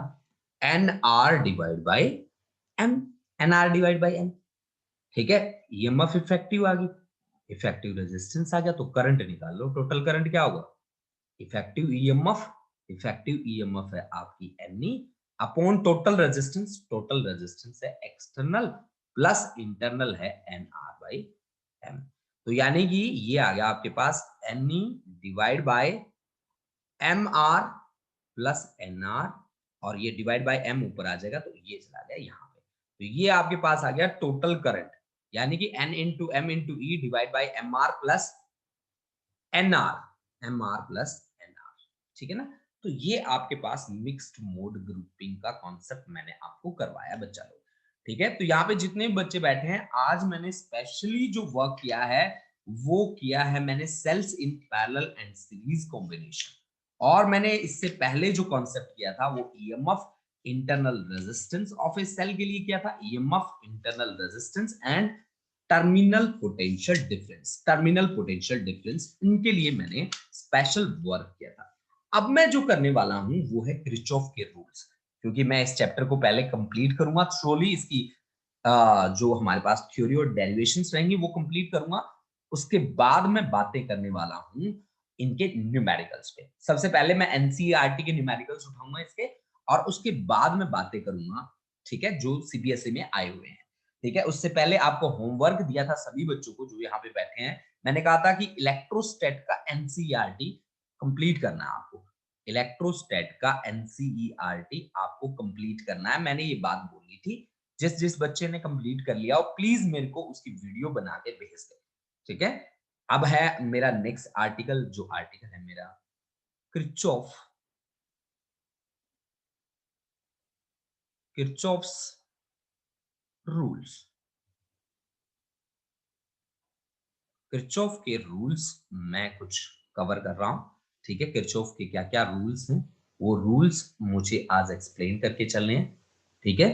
N R divide by M, N R divide by M, ठीक है। ईएमएफ इफेक्टिव आ गई, इफेक्टिव रेजिस्टेंस आ गया, तो करंट निकाल लो। टोटल करंट क्या होगा, इफेक्टिव ईएमएफ, इफेक्टिव ईएमएफ है आपकी n E upon total resistance, total resistance है एक्सटर्नल प्लस इंटरनल है एन आर बाई एम। तो यानी कि ये आ गया आपके पास n E divide by m are plus N r, और ये डिवाइड बाय एम ऊपर आ जाएगा तो ये चला गया यहाँ पे। तो ये आपके पास आ गया टोटल करंट, यानी कि N into M into E divide by M are plus N R, M are plus N R, ठीक है ना। तो ये आपके पास मिक्स्ड मोड ग्रुपिंग का कॉन्सेप्ट मैंने आपको करवाया बच्चा लोग, ठीक है। तो यहाँ पे जितने भी बच्चे बैठे हैं, आज मैंने स्पेशली जो वर्क किया है वो किया है मैंने cells in parallel and series combination. और मैंने इससे पहले जो कॉन्सेप्ट किया था वो EMF internal resistance of a cell के लिए किया था, EMF internal resistance and terminal potential difference, terminal potential difference, इनके लिए मैंने स्पेशल वर्क किया था। अब मैं जो करने वाला हूं वो है किरचॉफ के रूल्स, क्योंकि मैं इस चैप्टर को पहले कंप्लीट करूंगा थ्रोली, इसकी जो हमारे पास थ्योरी और डेरिवेशंस रहेंगी वो कंप्लीट करूंगा। उसके बाद मैं बातें करने वाला हूं इनके न्यूमेरिकल्स पे। सबसे पहले मैं एनसीईआरटी के न्यूमेरिकल्स उठाऊंगा इसके, और उसके बाद मैं बातें करूंगा, ठीक है, जो सीबीएसई में आए हुए हैं, ठीक है। उससे पहले आपको होमवर्क दिया था सभी बच्चों को जो यहाँ पे बैठे हैं, मैंने कहा था कि इलेक्ट्रोस्टैट का एनसीईआरटी कंप्लीट करना है आपको, इलेक्ट्रोस्टैट का एनसीईआरटी आपको कंप्लीट करना है, मैंने ये बात बोली थी। जिस जिस बच्चे ने कंप्लीट कर लिया हो प्लीज मेरे को उसकी वीडियो बना के भेज दे, ठीक है। अब है मेरा नेक्स्ट आर्टिकल, जो आर्टिकल है मेरा किरचॉफ, किरचॉफ्स रूल्स। किरचॉफ के रूल्स मैं कुछ कवर कर रहा हूं, ठीक है। किरचॉफ के क्या क्या रूल्स हैं वो रूल्स मुझे आज एक्सप्लेन करके चलने हैं, ठीक है।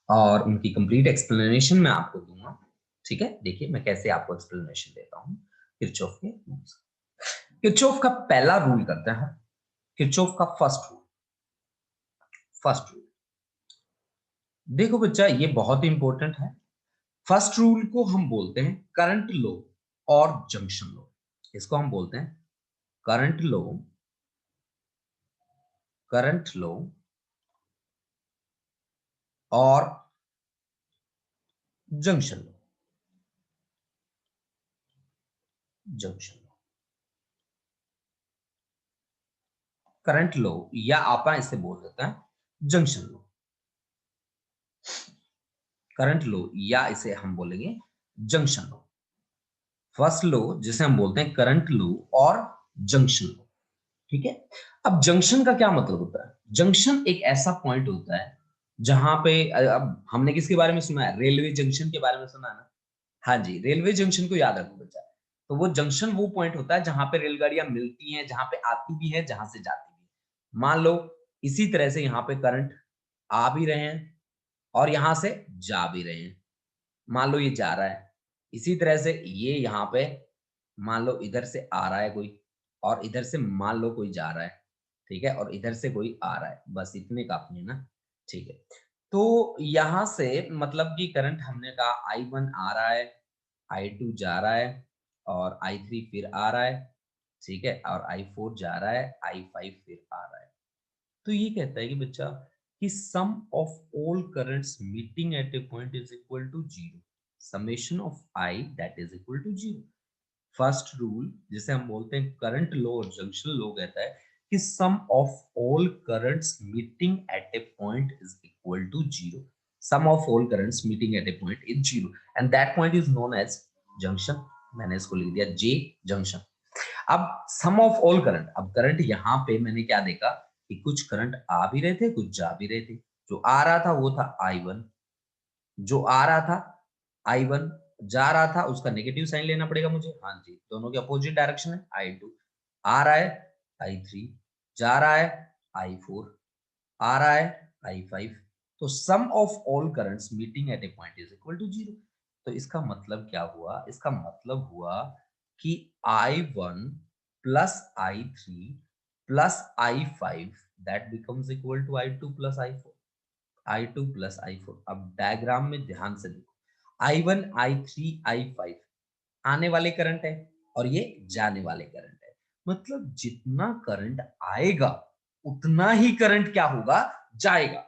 और उनकी कंप्लीट एक्सप्लेनेशन मैं आपको दूंगा, ठीक है। देखिए मैं कैसे आपको एक्सप्लेनेशन देता हूँ किरचॉफ के रूल्स। किरचॉफ का पहला रूल करते हैं, किरचॉफ का फर्स्ट रूल। फर्स्ट रूल देखो बच्चा ये बहुत इंपॉर्टेंट है। फर्स्ट रूल को हम बोलते हैं करंट लो और जंक्शन लो। इसको हम बोलते हैं करंट लो, करंट लो और जंक्शन लो, जंक्शन लो, करंट लो या आप इसे बोल देते हैं जंक्शन लो। करंट लो या इसे हम बोलेंगे जंक्शन लो। फर्स्ट लो जिसे हम बोलते हैं करंट लो और जंक्शन लो, ठीक है। अब जंक्शन का क्या मतलब होता है? जंक्शन एक ऐसा पॉइंट होता है जहां पे अब हमने किसके बारे में सुना है? रेलवे जंक्शन के बारे में सुना है ना? हाँ जी, रेलवे जंक्शन को याद रखो बच्चा। तो वो जंक्शन वो पॉइंट होता है जहां पे रेलगाड़ियां मिलती हैं, जहां पे आती भी हैं, जहां से जाती भी हैं। मान लो इसी तरह से यहाँ पे करंट आ भी रहे हैं और यहां से जा भी रहे हैं। मान लो ये जा रहा है, इसी तरह से ये यहाँ पे मान लो इधर से आ रहा है कोई और इधर से मान लो कोई जा रहा है, ठीक है, और इधर से कोई आ रहा है, बस इतने काफी है ना, ठीक है। तो यहां से मतलब कि करंट हमने कहा I1 आ रहा है, I2 जा रहा है और I3 फिर आ रहा है, ठीक है, और I4 जा रहा है, I5 फिर आ रहा है। तो ये कहता है कि बच्चा कि sum of all currents meeting at a point is equal to zero, summation of I that is equal to zero. First rule जिसे हम बोलते हैं करंट लॉ और जंक्शन लॉ कहता है कि sum of all currents meeting at a point is equal to zero, sum of all currents meeting at a point is zero and that point is known as junction. मैंने इसको लिख दिया जे junction. अब सम of all current, अब current यहां पे मैंने क्या देखा कि कुछ करंट आ भी रहे थे, कुछ जा भी रहे थे। जो आ रहा था वो था I1, जो आ रहा था I1, जा रहा था उसका नेगेटिव साइन लेना पड़ेगा मुझे, हाँ जी, दोनों के अपोजिट डायरेक्शन है। I2 आ रहा है, I3 जा रहा है, I4 आ रहा है, I5। तो sum of all currents meeting at a point is equal to zero. तो इसका मतलब क्या हुआ? इसका मतलब हुआ कि I1 plus I3 plus I5 that becomes equal to I2 plus I4, I2 plus I4। अब डायग्राम में ध्यान से देखो, I1 I3 I5 आने वाले करंट है और ये जाने वाले करंट है। मतलब जितना करंट आएगा उतना ही करंट क्या होगा? जाएगा,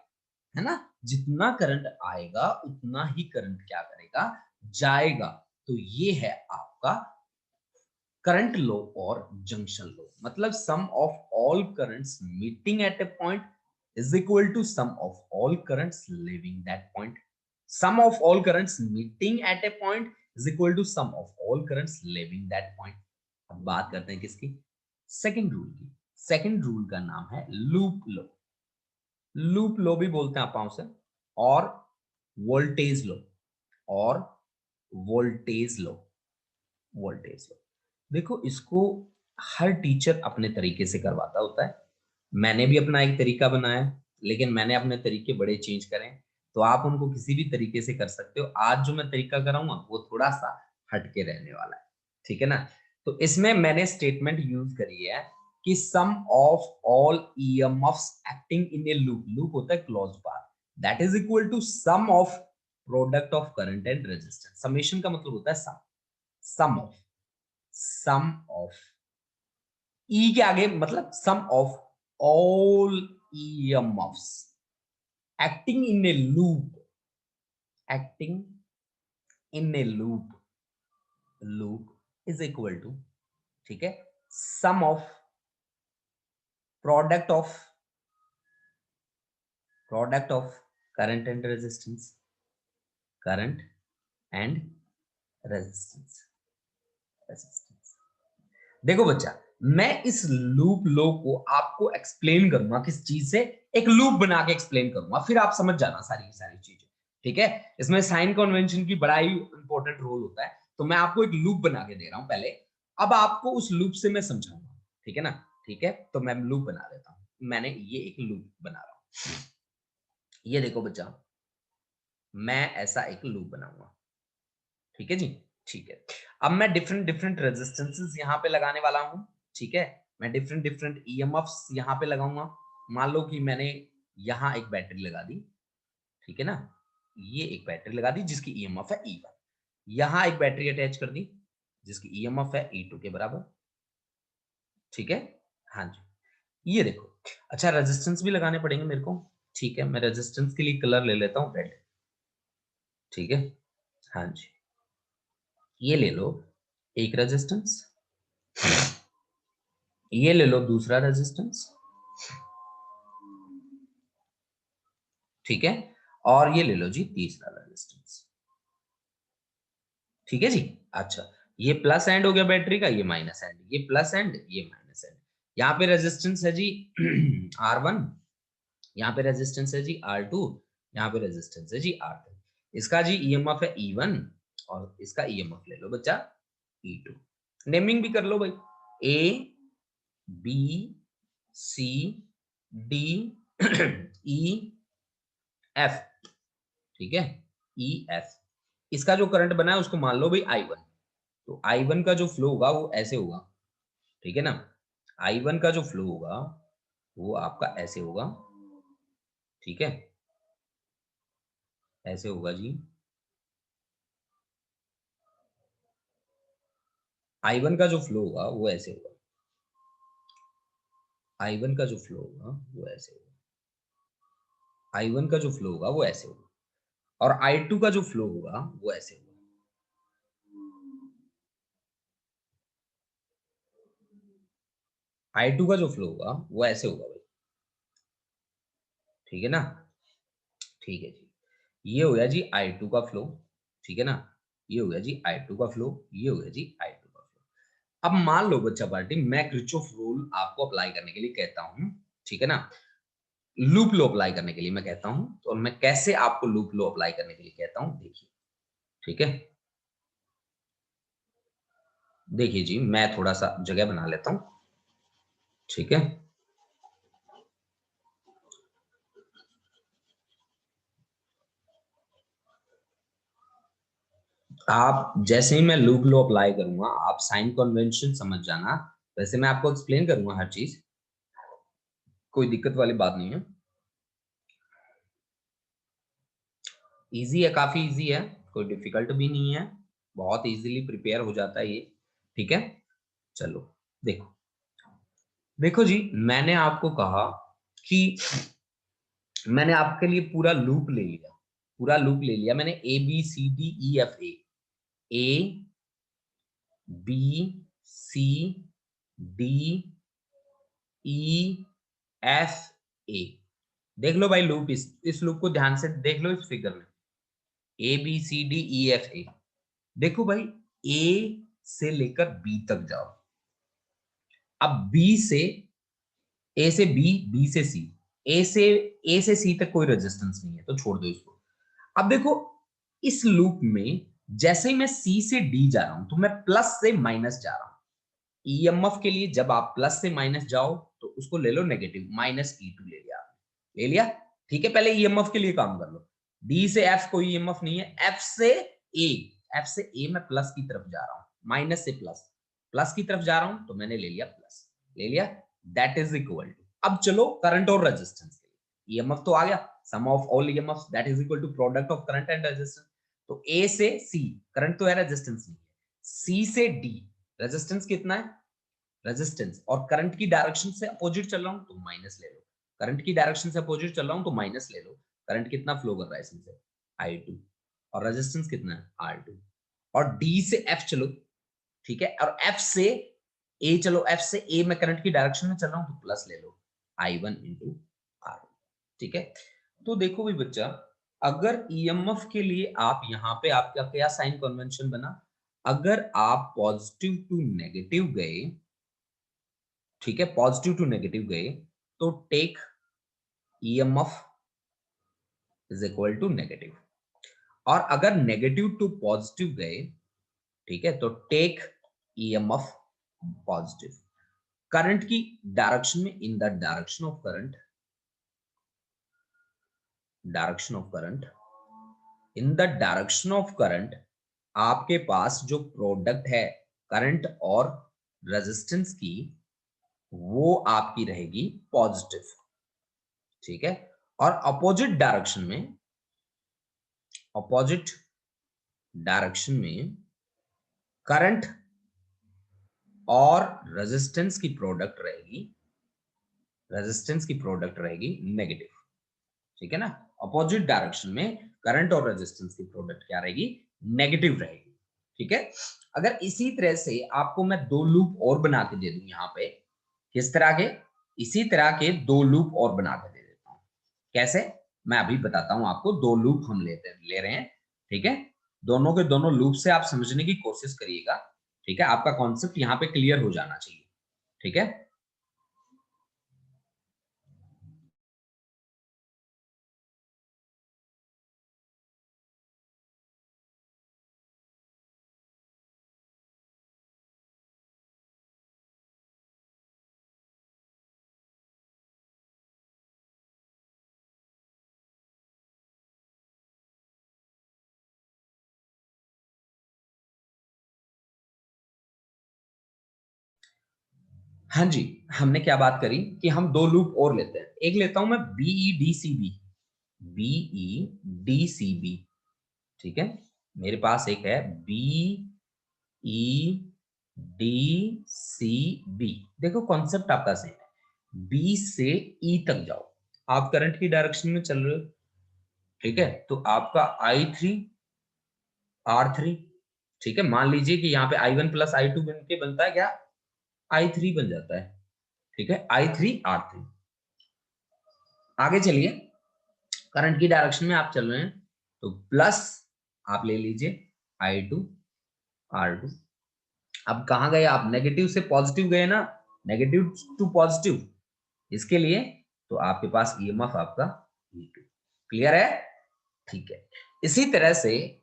है ना? जितना करंट आएगा उतना ही करंट क्या करेगा? जाएगा। तो ये है आपका करंट लो और जंक्शन लो। मतलब sum of all currents meeting at a point is equal to sum of all currents leaving that point. Sum of all currents meeting at a point is equal to sum of all currents leaving that point. अब बात करते हैं किसकी? Second rule की। Second rule का नाम है loop लो। Loop लो भी बोलते हैं आप उसे, और वोल्टेज लो, और वोल्टेज लो, वोल्टेज लो। देखो इसको हर टीचर अपने तरीके से करवाता होता है। मैंने भी अपना एक तरीका बनाया है, लेकिन मैंने अपने तरीके बड़े चेंज करे हैं। तो आप उनको किसी भी तरीके से कर सकते हो। आज जो मैं तरीका कराऊंगा वो थोड़ा सा हटके रहने वाला है, ठीक है ना? तो इसमें मैंने स्टेटमेंट यूज करी है कि sum of all EMFs acting in a loop, loop होता है close path, that is equal to sum of product of current and resistance. Summation का मतलब होता है सम, सम ऑफ, सम ऑफ ई के आगे मतलब sum of all EMFs acting in a loop, acting in a loop, loop is equal to, ठीक है, sum of product of, product of current and resistance, current and resistance, resistance. देखो बच्चा, मैं इस loop लो को आपको एक्सप्लेन करूंगा किस चीज से, एक लूप बना के एक्सप्लेन करूंगा, फिर आप समझ जाना सारी की सारी चीजें, ठीक है। इसमें साइन कन्वेंशन की बड़ा ही इंपॉर्टेंट रोल होता है। तो मैं आपको एक लूप बना के दे रहा हूं पहले, अब आपको उस लूप से मैं समझाऊंगा, ठीक है ना? ठीक है, तो मैं लूप बना देता हूं। मैंने ये एक लूप बना रहा हूं, ये देखो बच्चा, मैं ऐसा एक लूप बनाऊंगा, ठीक है जी, ठीक है। अब मैं डिफरेंट डिफरेंट रेजिस्टेंसेस यहाँ पे लगाने वाला हूँ, ठीक है। मैं डिफरेंट डिफरेंट ईएमएफ्स यहाँ पे लगाऊंगा। मान लो कि मैंने यहाँ एक बैटरी लगा दी, ठीक है ना, ये एक बैटरी लगा दी जिसकी ईएमएफ है E1। यहाँ एक बैटरी अटैच कर दी जिसकी ईएमएफ है E2 के बराबर, ठीक है। हाँ जी, ये देखो। अच्छा, रेजिस्टेंस भी लगाने पड़ेंगे मेरे को, ठीक है। मैं रेजिस्टेंस के लिए कलर ले लेता हूँ रेड, ठीक है। हाँ जी, ये ले लो एक रेजिस्टेंस, ये ले लो दूसरा रेजिस्टेंस, ठीक है। और ये ले लो जी तीसरा रेजिस्टेंस। ठीक है जी। अच्छा, ये प्लस एंड हो गया बैटरी का, ये माइनस एंड, ये प्लस एंड, ये माइनस एंड। यहाँ पे रेजिस्टेंस है जी R1, यहाँ पे रेजिस्टेंस है जी R2, यहाँ पे रेजिस्टेंस है जी R3। इसका जी ईएमएफ है E1 और इसका ईएमएफ ले लो बच्चा E2। नेमिंग भी कर लो भाई, A B C D E F। ठीक है, E F। इसका जो करंट बना है उसको मान लो भाई I1। तो I1 का जो फ्लो होगा वो ऐसे होगा, ठीक है ना। I1 का जो फ्लो होगा वो आपका ऐसे होगा, ठीक है, ऐसे होगा जी। I1 का जो फ्लो होगा वो ऐसे होगा, I1 का जो फ्लो होगा वो ऐसे होगा, I1 का जो फ्लो होगा वो ऐसे होगा, और I2 का जो फ्लो होगा वो ऐसे होगा। I2 का जो फ्लो होगा वो ऐसे होगा भाई, ठीक है ना। ठीक है जी, ये हो गया जी I2 का फ्लो, ठीक है ना। ये हो गया जी I2 का फ्लो, ये हो गया जी I2 का फ्लो। अब मान लो बच्चा पार्टी, मैं किरचॉफ रूल आपको अप्लाई करने के लिए कहता हूं, ठीक है ना। लूप लो अप्लाई करने के लिए मैं कहता हूं, तो मैं कैसे आपको लूप लो अप्लाई करने के लिए कहता हूं, देखिए। ठीक है, देखिए जी, मैं थोड़ा सा जगह बना लेता हूं, ठीक है। आप जैसे ही मैं लूप लो अप्लाई करूंगा, आप साइन कन्वेंशन समझ जाना। वैसे मैं आपको एक्सप्लेन करूंगा हर चीज, कोई दिक्कत वाली बात नहीं है। इजी है, काफी इजी है, कोई डिफिकल्ट भी नहीं है, बहुत इजीली प्रिपेयर हो जाता है ये। ठीक है, चलो देखो, देखो जी, मैंने आपको कहा कि मैंने आपके लिए पूरा लूप ले लिया, पूरा लूप ले लिया मैंने, ABCDEFA, ABCDEFA। देख लो भाई लूप, इस लूप को ध्यान से देख लो, इस फिगर में ABCDEFA। देखो भाई, A से लेकर B तक जाओ। अब A से B से C, A से C तक कोई रेजिस्टेंस नहीं है तो छोड़ दो इसको। अब देखो, इस लूप में जैसे ही मैं C से D जा रहा हूं तो मैं प्लस से माइनस जा रहा हूं। ईएमएफ के लिए जब आप प्लस से माइनस जाओ तो उसको ले लो नेगेटिव, -E2 ले लिया, ले लिया। ठीक है, पहले ईएमएफ के लिए काम कर लो। डी से एफ कोई ईएमएफ नहीं है, ए एफ से ए मैं प्लस की तरफ जा रहा हूं, माइनस से प्लस, प्लस की तरफ जा रहा हूं तो मैंने ले लिया प्लस, ले लिया। दैट इज इक्वल टू, अब चलो करंट और रेजिस्टेंस के लिए, ईएमएफ तो आ गया, sum of all EMF that is equal to product of current and resistance. तो ए से सी करंट तो है, रेजिस्टेंस नहीं है। सी से डी रेजिस्टेंस कितना है, रेजिस्टेंस, और करंट की डायरेक्शन से अपोजिट चल रहा हूं तो माइनस ले लो, करंट की डायरेक्शन से अपोजिट चल रहा हूं तो माइनस ले लो। करंट कितना फ्लो कर रहा है इसमें से, I2, और रेजिस्टेंस कितना है R2। और D से F चलो, ठीक है, और F से A चलो, F से A में करंट की डायरेक्शन में चल रहा हूं तो प्लस ले लो, I1 इंटू R। ठीक है, तो देखो भी बच्चा, अगर ईएमएफ के लिए आप यहाँ पे आपका क्या साइन कन्वेंशन बना, अगर आप पॉजिटिव टू नेगेटिव गए, ठीक है, पॉजिटिव टू नेगेटिव गए तो take EMF is equal to negative, और अगर नेगेटिव टू पॉजिटिव गए, ठीक है, तो टेक ईएमएफ पॉजिटिव। करंट की डायरेक्शन में, in the direction of current, direction of current, in the direction of current, आपके पास जो प्रोडक्ट है करंट और रेजिस्टेंस की, वो आपकी रहेगी पॉजिटिव। ठीक है, और अपोजिट डायरेक्शन में, अपोजिट डायरेक्शन में करंट और रेजिस्टेंस की प्रोडक्ट रहेगी, रेजिस्टेंस की प्रोडक्ट रहेगी नेगेटिव। ठीक है ना, अपोजिट डायरेक्शन में करंट और रेजिस्टेंस की प्रोडक्ट क्या रहेगी, नेगेटिव रहेगी। ठीक है, अगर इसी तरह से आपको मैं दो लूप और बना के दे दूं यहां पे, किस तरह के, इसी तरह के दो लूप और बना के दे देता हूं। कैसे, मैं अभी बताता हूं आपको। दो लूप हम ले रहे हैं, ठीक है। दोनों के दोनों लूप से आप समझने की कोशिश करिएगा, ठीक है। आपका कॉन्सेप्ट यहाँ पे क्लियर हो जाना चाहिए, ठीक है। हाँ जी, हमने क्या बात करी कि हम दो लूप और लेते हैं। एक लेता हूं मैं BEDCB, BEDCB, ठीक है। मेरे पास एक है BEDCB। देखो कॉन्सेप्ट आपका सेम है, B से E तक जाओ। आप करंट की डायरेक्शन में चल रहे हो, ठीक है। तो आपका I3 R3, ठीक है। मान लीजिए कि यहाँ पे I1 प्लस I2 बन के बनता है क्या, I3 बन जाता है, ठीक है। I3 R3। आगे चलिए, करंट की डायरेक्शन में आप चल रहे हैं तो प्लस आप ले लीजिए I2 R2। अब कहां गए आप, नेगेटिव से पॉजिटिव गए ना, नेगेटिव टू पॉजिटिव। इसके लिए तो आपके पास ईएमएफ आपका E2। क्लियर है, ठीक है। इसी तरह से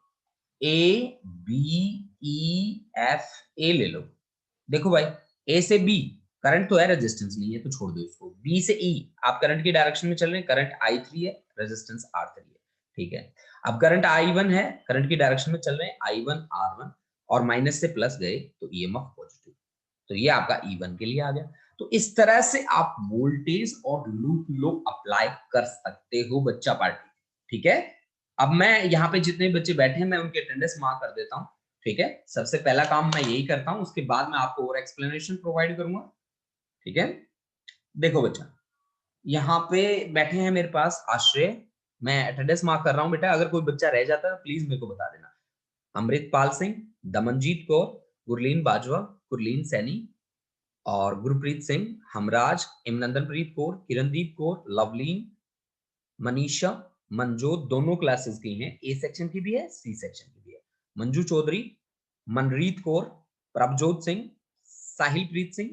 ABEFA ले लो। देखो भाई, ए से बी करंट तो है, रेजिस्टेंस नहीं है तो छोड़ दो इसको। बी से ई आप करंट की डायरेक्शन में चल रहे हैं, करंट I3 है, रेजिस्टेंस R3 है, ठीक है। अब करंट I1 है, करंट की डायरेक्शन में चल रहे हैं, I1 R1, और माइनस से प्लस गए तो ईएमएफ पॉजिटिव। तो ये आपका E1 के लिए आ गया। तो इस तरह से आप वोल्टेज और लूप लो अप्लाई कर सकते हो बच्चा पार्टी, ठीक है। अब मैं यहाँ पे जितने बच्चे बैठे हैं मैं उनके अटेंडेंस मार्क कर देता हूँ, ठीक है। सबसे पहला काम मैं यही करता हूँ, उसके बाद मैं आपको और एक्सप्लेनेशन प्रोवाइड करूंगा, ठीक है। देखो बच्चा, यहाँ पे बैठे हैं मेरे पास आश्रय, मैं अटेंडेंस मार्क कर रहा हूँ बेटा। अगर कोई बच्चा रह जाता है तो प्लीज मेरे को बता देना। अमृतपाल सिंह, दमनजीत कौर, गुरलीन बाजवा, गुरलीन सैनी, और गुरप्रीत सिंह, हमराज, इमनंदनप्रीत कौर, किरणदीप कौर, लवलीन, मनीषा, मनजोत, दोनों क्लासेस की हैं। ए सेक्शन की भी है, सी सेक्शन की भी है। मंजू चौधरी, मनरीत कौर, प्रभजोत सिंह, साहिलप्रीत सिंह,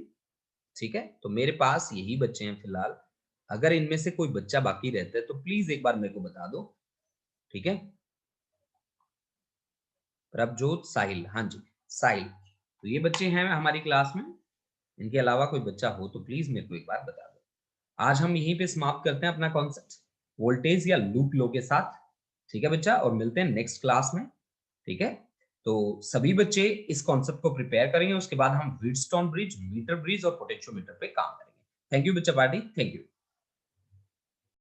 ठीक है। तो मेरे पास यही बच्चे हैं फिलहाल। अगर इनमें से कोई बच्चा बाकी रहता है तो प्लीज एक बार मेरे को बता दो, ठीक है। प्रभजोत, साहिल, हाँ जी, साहिल। तो ये बच्चे हैं हमारी क्लास में। इनके अलावा कोई बच्चा हो तो प्लीज मेरे को एक बार बता दो। आज हम यहीं पे समाप्त करते हैं अपना कॉन्सेप्ट वोल्टेज या लूप लो के साथ, ठीक है बच्चा। और मिलते हैं नेक्स्ट क्लास में, ठीक है। तो सभी बच्चे इस कॉन्सेप्ट को प्रिपेयर करेंगे, उसके बाद हम व्हीटस्टोन ब्रिज, मीटर ब्रिज और पोटेंशियोमीटर पे काम करेंगे। थैंक यू बच्चा पार्टी, थैंक यू।